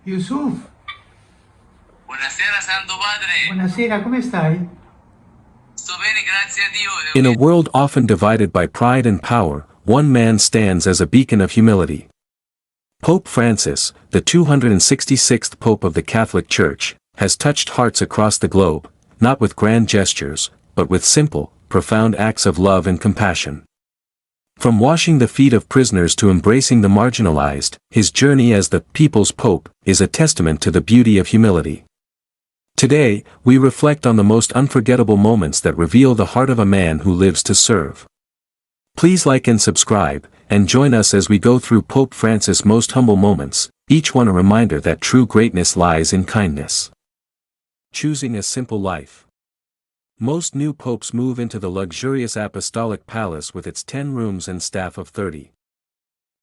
Yusuf, Buonasera Santo Padre, buonasera, come stai? sto bene, grazie a Dio. In a world often divided by pride and power, one man stands as a beacon of humility. Pope Francis, the 266th Pope of the Catholic Church, has touched hearts across the globe, not with grand gestures, but with simple, profound acts of love and compassion. From washing the feet of prisoners to embracing the marginalized, his journey as the People's Pope is a testament to the beauty of humility. Today, we reflect on the most unforgettable moments that reveal the heart of a man who lives to serve. Please like and subscribe, and join us as we go through Pope Francis' most humble moments, each one a reminder that true greatness lies in kindness. Choosing a simple life. Most new popes move into the luxurious apostolic palace with its 10 rooms and staff of 30.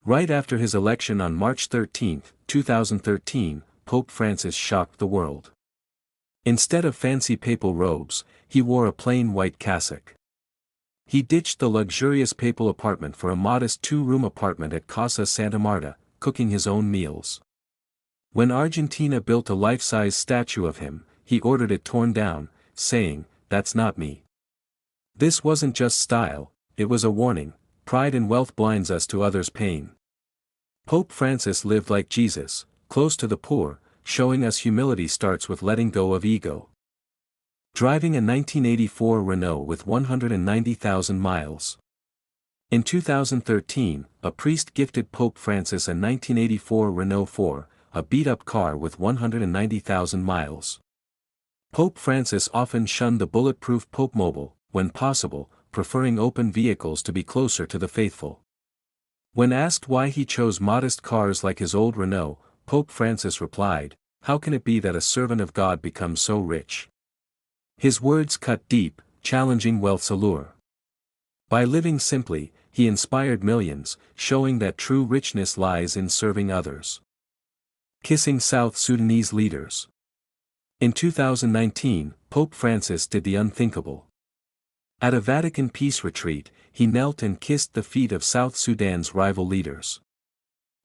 Right after his election on March 13, 2013, Pope Francis shocked the world. Instead of fancy papal robes, he wore a plain white cassock. He ditched the luxurious papal apartment for a modest 2-room apartment at Casa Santa Marta, cooking his own meals. When Argentina built a life-size statue of him, he ordered it torn down, saying, "That's not me." This wasn't just style, it was a warning: pride and wealth blinds us to others' pain. Pope Francis lived like Jesus, close to the poor, showing us humility starts with letting go of ego. Driving a 1984 Renault with 190,000 miles. In 2013, a priest gifted Pope Francis a 1984 Renault 4, a beat-up car with 190,000 miles. Pope Francis often shunned the bulletproof Popemobile, when possible, preferring open vehicles to be closer to the faithful. When asked why he chose modest cars like his old Renault, Pope Francis replied, "How can it be that a servant of God becomes so rich?" His words cut deep, challenging wealth's allure. By living simply, he inspired millions, showing that true richness lies in serving others. Kissing South Sudanese leaders. In 2019, Pope Francis did the unthinkable. At a Vatican peace retreat, he knelt and kissed the feet of South Sudan's rival leaders.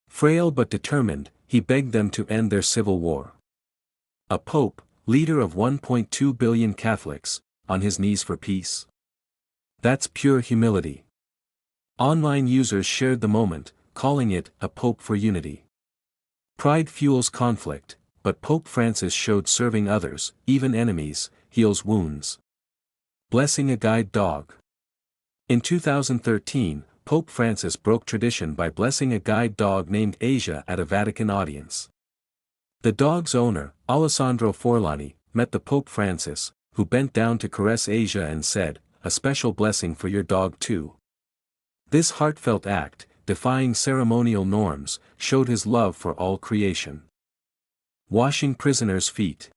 Frail but determined, he begged them to end their civil war. A pope, leader of 1.2 billion Catholics, on his knees for peace. That's pure humility. Online users shared the moment, calling it a pope for unity. Pride fuels conflict, but Pope Francis showed serving others, even enemies, heals wounds. Blessing a guide dog. In 2013, Pope Francis broke tradition by blessing a guide dog named Asia at a Vatican audience. The dog's owner, Alessandro Forlani, met the Pope Francis, who bent down to caress Asia and said, "A special blessing for your dog too." This heartfelt act, defying ceremonial norms, showed his love for all creation. Washing prisoners' feet.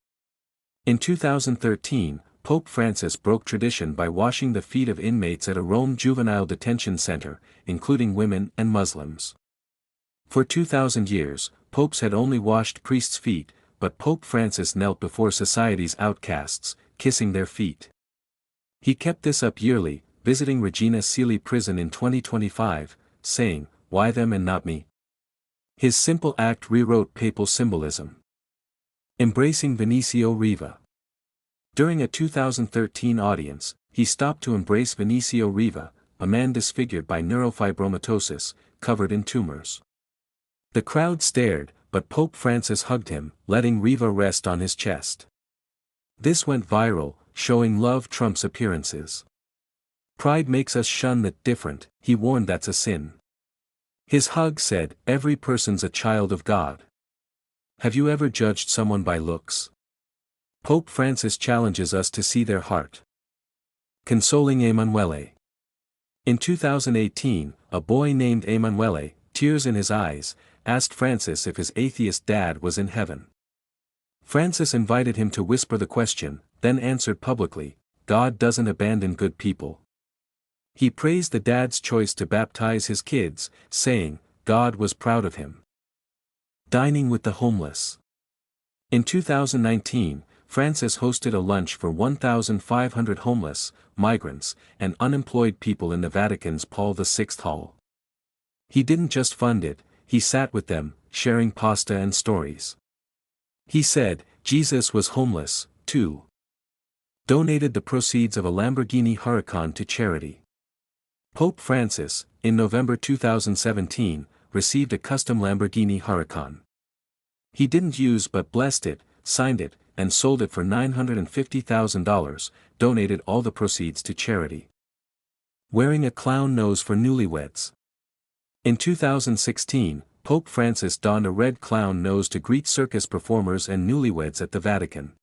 In 2013, Pope Francis broke tradition by washing the feet of inmates at a Rome juvenile detention center, including women and Muslims. For 2,000 years, popes had only washed priests' feet, but Pope Francis knelt before society's outcasts, kissing their feet. He kept this up yearly, visiting Regina Coeli prison in 2025, saying, "Why them and not me?" His simple act rewrote papal symbolism. Embracing Vinicio Riva. During a 2013 audience, he stopped to embrace Vinicio Riva, a man disfigured by neurofibromatosis, covered in tumors. The crowd stared, but Pope Francis hugged him, letting Riva rest on his chest. This went viral, showing love trumps appearances. Pride makes us shun the different, he warned, that's a sin. His hug said, "Every person's a child of God." Have you ever judged someone by looks? Pope Francis challenges us to see their heart. Consoling Emanuele. In 2018, a boy named Emanuele, tears in his eyes, asked Francis if his atheist dad was in heaven. Francis invited him to whisper the question, then answered publicly, "God doesn't abandon good people." He praised the dad's choice to baptize his kids, saying, God was proud of him. Dining with the homeless. In 2019, Francis hosted a lunch for 1,500 homeless, migrants, and unemployed people in the Vatican's Paul VI Hall. He didn't just fund it, he sat with them, sharing pasta and stories. He said, Jesus was homeless, too. Donated the proceeds of a Lamborghini Huracan to charity. Pope Francis, in November 2017, received a custom Lamborghini Huracan. He didn't use but blessed it, signed it, and sold it for $950,000, donated all the proceeds to charity. Wearing a clown nose for newlyweds. In 2016, Pope Francis donned a red clown nose to greet circus performers and newlyweds at the Vatican.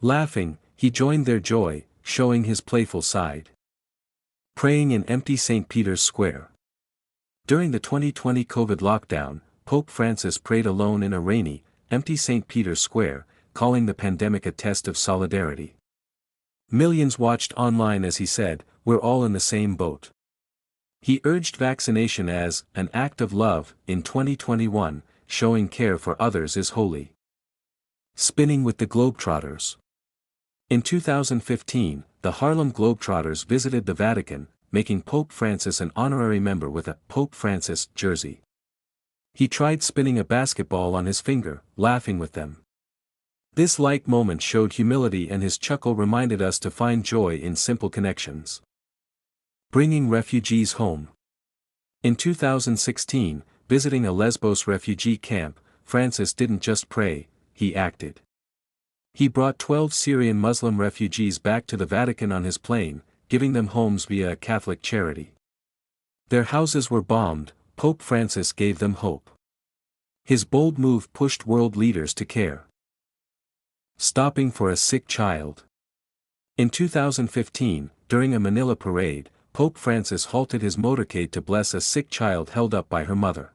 Laughing, he joined their joy, showing his playful side. Praying in empty St. Peter's Square. During the 2020 COVID lockdown, Pope Francis prayed alone in a rainy, empty St. Peter's Square, calling the pandemic a test of solidarity. Millions watched online as he said, "We're all in the same boat." He urged vaccination as an act of love in 2021, showing care for others is holy. Spinning with the Globetrotters. In 2015, the Harlem Globetrotters visited the Vatican, making Pope Francis an honorary member with a Pope Francis jersey. He tried spinning a basketball on his finger, laughing with them. This light moment showed humility, and his chuckle reminded us to find joy in simple connections. Bringing refugees home. In 2016, visiting a Lesbos refugee camp, Francis didn't just pray, he acted. He brought 12 Syrian Muslim refugees back to the Vatican on his plane, giving them homes via a Catholic charity. Their houses were bombed, Pope Francis gave them hope. His bold move pushed world leaders to care. Stopping for a sick child. In 2015, during a Manila parade, Pope Francis halted his motorcade to bless a sick child held up by her mother.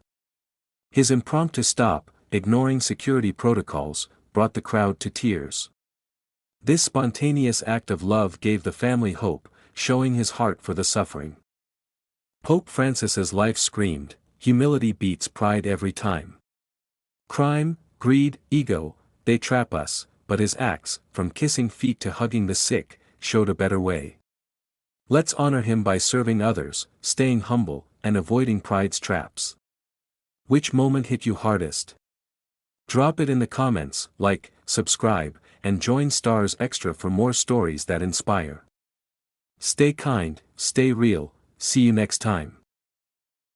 His impromptu stop, ignoring security protocols, brought the crowd to tears. This spontaneous act of love gave the family hope, showing his heart for the suffering. Pope Francis's life screamed, humility beats pride every time. Crime, greed, ego, they trap us, but his acts, from kissing feet to hugging the sick, showed a better way. Let's honor him by serving others, staying humble, and avoiding pride's traps. Which moment hit you hardest? Drop it in the comments, like, subscribe, and join Stars Extra for more stories that inspire. Stay kind, stay real, see you next time.